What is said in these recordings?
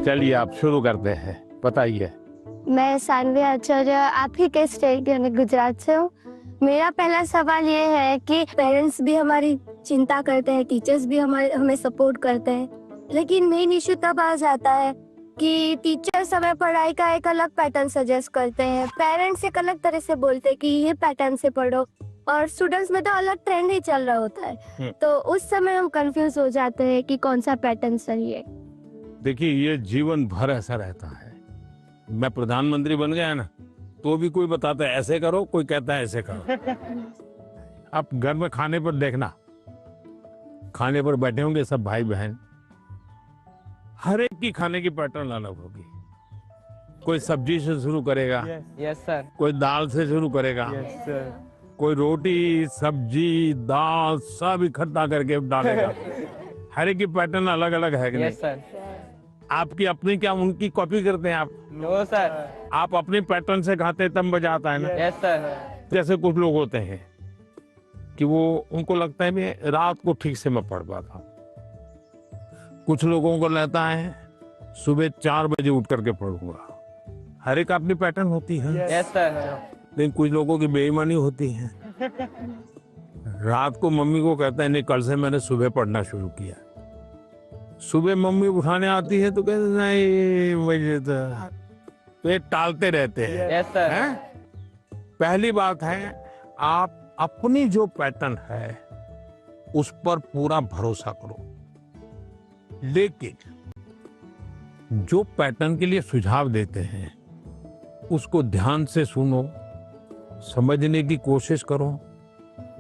चलिए आप शुरू करते हैं, बताइए। मैं सानवी आचार्य आप ही के स्टेट यानी गुजरात से हूँ। मेरा पहला सवाल ये है कि पेरेंट्स भी हमारी चिंता करते हैं, टीचर्स भी हमें सपोर्ट करते हैं, लेकिन मेन इश्यू तब आ जाता है कि टीचर्स हमें पढ़ाई का एक अलग पैटर्न सजेस्ट करते हैं, पेरेंट्स एक अलग तरह से बोलते हैं कि ये पैटर्न से पढ़ो, और स्टूडेंट्स में तो अलग ट्रेंड ही चल रहा होता है। तो उस समय हम कंफ्यूज हो जाते हैं कि कौन सा पैटर्न सही है। देखिए, ये जीवन भर ऐसा रहता है। मैं प्रधानमंत्री बन गया ना, तो भी कोई बताता है ऐसे करो, कोई कहता है ऐसे करो। आप घर में खाने पर देखना, खाने पर बैठे होंगे सब भाई बहन, हर एक की खाने की पैटर्न अलग होगी। कोई सब्जी से शुरू करेगा, यस सर, कोई दाल से शुरू करेगा, यस सर, कोई रोटी सब्जी दाल सब इकट्ठा करके डालेगा। हर एक की पैटर्न अलग अलग है कि नहीं? Yes sir. आपकी अपनी क्या उनकी कॉपी करते हैं आप? No sir. आप अपनी पैटर्न से खाते हैं तब मजा आता है ना। Yes sir. जैसे कुछ लोग होते हैं कि वो उनको लगता है मैं रात को ठीक से मैं पढ़ पाता हूँ, कुछ लोगों को लगता है सुबह 4 बजे उठ करके पढ़ूंगा। हर एक अपनी पैटर्न होती है। Yes sir. लेकिन कुछ लोगों की बेईमानी होती है, रात को मम्मी को कहता है नहीं कल से मैंने सुबह पढ़ना शुरू किया। सुबह मम्मी उठाने आती है तो कहते नहीं मुझे तो ये टालते रहते हैं। Yes sir. हैं? पहली बात है आप अपनी जो पैटर्न है उस पर पूरा भरोसा करो, लेकिन जो पैटर्न के लिए सुझाव देते हैं उसको ध्यान से सुनो, समझने की कोशिश करो,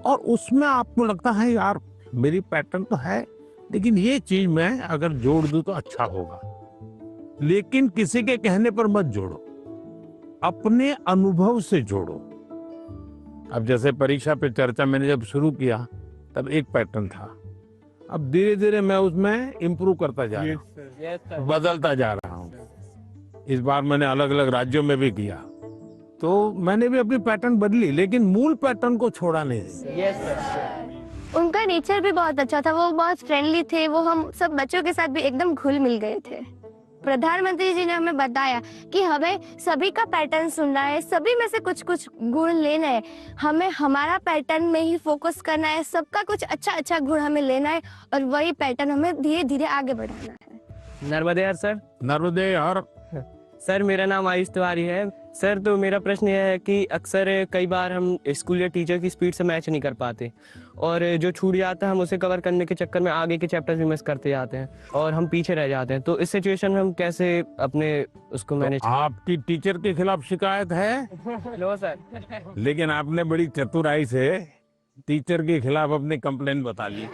और उसमें आपको लगता है यार मेरी पैटर्न तो है लेकिन ये चीज मैं अगर जोड़ दूं तो अच्छा होगा, लेकिन किसी के कहने पर मत जोड़ो, अपने अनुभव से जोड़ो। अब जैसे परीक्षा पे चर्चा मैंने जब शुरू किया तब एक पैटर्न था, अब धीरे धीरे मैं उसमें इम्प्रूव करता जा रहा हूँ, यस सर। बदलता जा रहा हूँ। इस बार मैंने अलग अलग राज्यों में भी किया तो मैंने भी अपनी पैटर्न बदली, लेकिन मूल पैटर्न को छोड़ा नहीं। Yes sir. उनका नेचर भी बहुत अच्छा था, वो बहुत फ्रेंडली थे, वो हम सब बच्चों के साथ भी एकदम घुल मिल गए थे। प्रधानमंत्री जी ने हमें बताया कि हमें सभी का पैटर्न सुनना है, सभी में से कुछ कुछ गुण लेना है, हमें हमारा पैटर्न में ही फोकस करना है, सबका कुछ अच्छा अच्छा गुण हमें लेना है और वही पैटर्न हमें धीरे धीरे आगे बढ़ाना है। नर्मदे सर। नर्मदे और सर मेरा नाम आयुष तिवारी है सर। तो मेरा प्रश्न यह है कि अक्सर कई बार हम स्कूल या टीचर की स्पीड से मैच नहीं कर पाते और जो छूट जाता है हम उसे कवर करने के चक्कर में आगे के चैप्टर्स भी मिस करते जाते हैं और हम पीछे रह जाते हैं। तो इस सिचुएशन में हम कैसे अपने उसको मैनेज? आपकी टीचर के खिलाफ शिकायत है? लो सर। लेकिन आपने बड़ी चतुराई से टीचर के खिलाफ अपनी कंप्लेंट बता ली,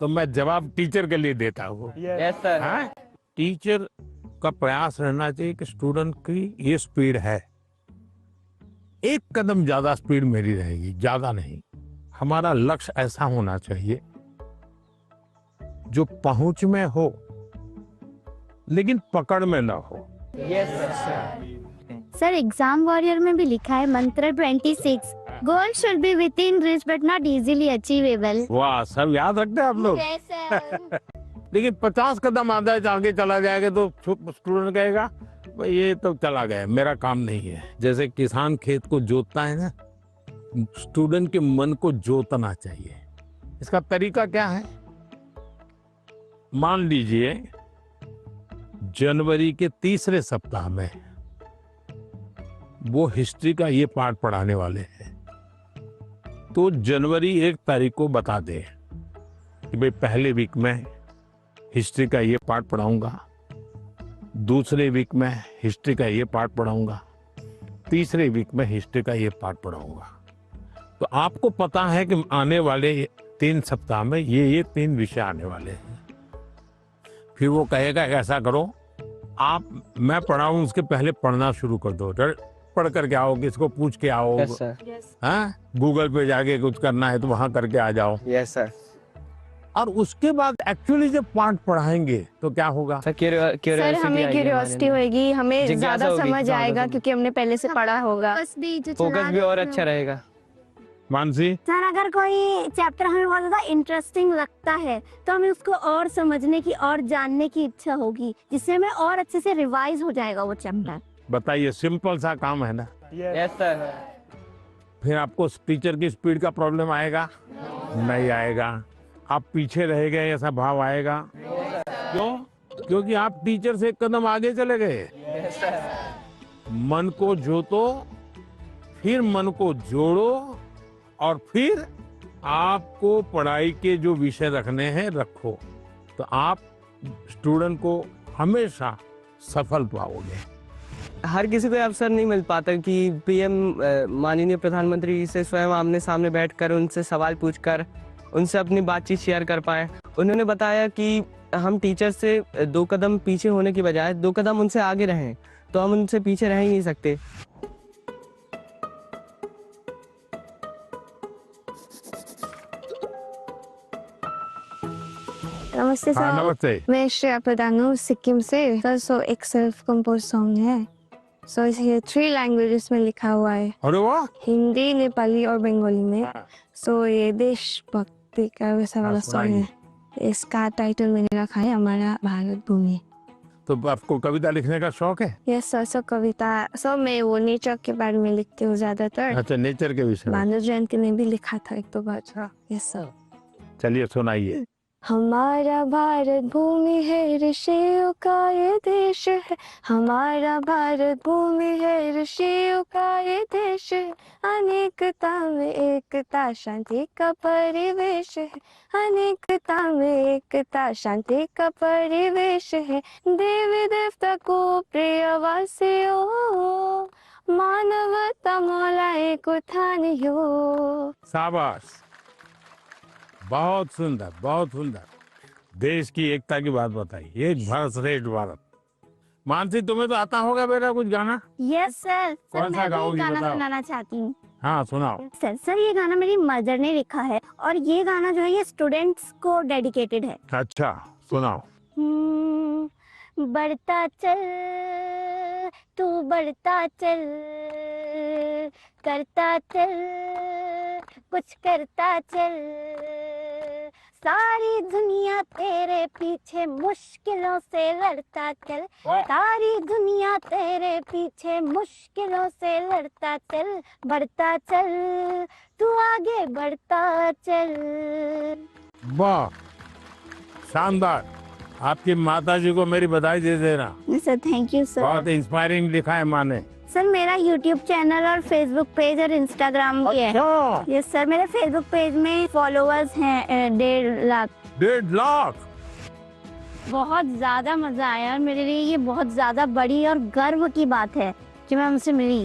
तो मैं जवाब टीचर के लिए देता हूँ। Yes sir. हाँ? टीचर का प्रयास रहना चाहिए कि स्टूडेंट की ये स्पीड है, एक कदम ज्यादा स्पीड मेरी रहेगी, ज्यादा नहीं। हमारा लक्ष्य ऐसा होना चाहिए जो पहुंच में हो लेकिन पकड़ में ना हो। Yes sir. Sir exam warrior में भी लिखा है मंत्र 26, goal should be with in reach but not easily achievable. वाह, सब याद रखते हैं आप लोग। लेकिन 50 कदम आगे चला जाएगा तो स्टूडेंट कहेगा भाई ये तो चला गया, मेरा काम नहीं है। जैसे किसान खेत को जोतता है ना, स्टूडेंट के मन को जोतना चाहिए। इसका तरीका क्या है? मान लीजिए जनवरी के तीसरे सप्ताह में वो हिस्ट्री का ये पार्ट पढ़ाने वाले हैं, तो जनवरी 1 तारीख को बता दे कि भाई पहले वीक में हिस्ट्री का ये पार्ट पढ़ाऊंगा, दूसरे वीक में हिस्ट्री का ये पार्ट पढ़ाऊंगा, तीसरे वीक में हिस्ट्री का ये पार्ट पढ़ाऊंगा। तो आपको पता है कि आने वाले 3 सप्ताह में ये 3 विषय आने वाले हैं। फिर वो कहेगा ऐसा करो, आप मैं पढ़ाऊं उसके पहले पढ़ना शुरू कर दो, पढ़ करके आओ, किसको पूछ के आओ। Yes sir. हाँ, गूगल पे जाके कुछ करना है तो वहां करके आ जाओ। Yes sir. और उसके बाद एक्चुअली जब पार्ट पढ़ाएंगे तो क्या होगा सर? सर हमें क्यूरियोसिटी होगी, हमें ज्यादा समझ आएगा क्योंकि हमने पहले से पढ़ा होगा, फोकस भी और अच्छा रहेगा। मानसी? सर अगर कोई चैप्टर हमें बहुत ज्यादा इंटरेस्टिंग लगता है तो हमें उसको और समझने की और जानने की इच्छा होगी, जिससे हमें और अच्छे से रिवाइज हो जाएगा वो चैप्टर। बताइए, सिंपल सा काम है ना। Yes sir. फिर आपको टीचर की स्पीड का प्रॉब्लम आएगा? नहीं आएगा। आप पीछे रह गए ऐसा भाव आएगा? क्यों? क्योंकि आप टीचर से एक कदम आगे चले गए। मन को जोतो, फिर मन को जोड़ो, और फिर आपको पढ़ाई के जो विषय रखने हैं रखो, तो आप स्टूडेंट को हमेशा सफल पाओगे। हर किसी को ये अवसर नहीं मिल पाता कि पीएम माननीय प्रधानमंत्री से स्वयं आमने सामने बैठकर उनसे सवाल पूछकर उनसे अपनी बातचीत शेयर कर पाए। उन्होंने बताया कि हम टीचर से 2 कदम पीछे होने की बजाय 2 कदम उनसे आगे रहें, तो हम उनसे पीछे रह ही नहीं सकते। नमस्ते हाँ, सर। नमस्ते। मैं श्रेया प्रधान हूँ, सिक्किम से। सर सो एक सेल्फ कंपोज सॉन्ग है। सो ये 3 लैंग्वेजेस में लिखा हुआ है, अरे वाह। हिंदी, नेपाली और बंगाली में। सो ये देशभक्ति का वैसा वाला सॉन्ग है। इसका टाइटल मैंने रखा है हमारा भारत भूमि। तो आपको कविता लिखने का शौक है? Yes sir. सो कविता, सो मैं वो नेचर के बारे में लिखती हूँ ज्यादातर। अच्छा, नेचर के विषय में। भानु जयंती ने भी लिखा था 1-2 बार। Yes sir. चलिए सुनाइए। हमारा भारत भूमि है, ऋषियों का ये देश है। हमारा भारत भूमि है, ऋषियों का ये देश है। अनेकता में एकता, शांति का परिवेश है। अनेकता में एकता, शांति का परिवेश है। देवी देवता को प्रिय वासियों, मानवता मौला एक उठानियो। शाबाश, बहुत सुंदर, बहुत सुंदर। देश की एकता की बात बताई। एक भारत श्रेष्ठ भारत। मानसी, तुम्हें तो आता होगा बेटा कुछ गाना? Yes sir. कौन सा मैं भी गाओगी गाना बताओ? सुनाना चाहती हूँ। हाँ, सुनाओ। सर ये गाना मेरी मदर ने लिखा है और ये गाना जो है ये स्टूडेंट्स को डेडिकेटेड है। अच्छा, सुनाओ। बढ़ता चल तू, बढ़ता चल, करता चल, कुछ करता चल। सारी दुनिया तेरे पीछे मुश्किलों से लड़ता चल। सारी दुनिया तेरे पीछे मुश्किलों से लड़ता चल। बढ़ता चल तू, आगे बढ़ता चल। वाह, शानदार। आपकी माता जी को मेरी बधाई दे देना। Sir thank you sir. बहुत इंस्पायरिंग लिखा है माँ ने। सर मेरा यूट्यूब चैनल और फेसबुक पेज और इंस्टाग्राम भी है। अच्छा, यस सर। मेरे फेसबुक पेज में फॉलोअर्स हैं 1.5 लाख। 1.5 लाख। बहुत ज्यादा मजा आया और मेरे लिए ये बहुत ज्यादा बड़ी और गर्व की बात है कि मैं उनसे मिली।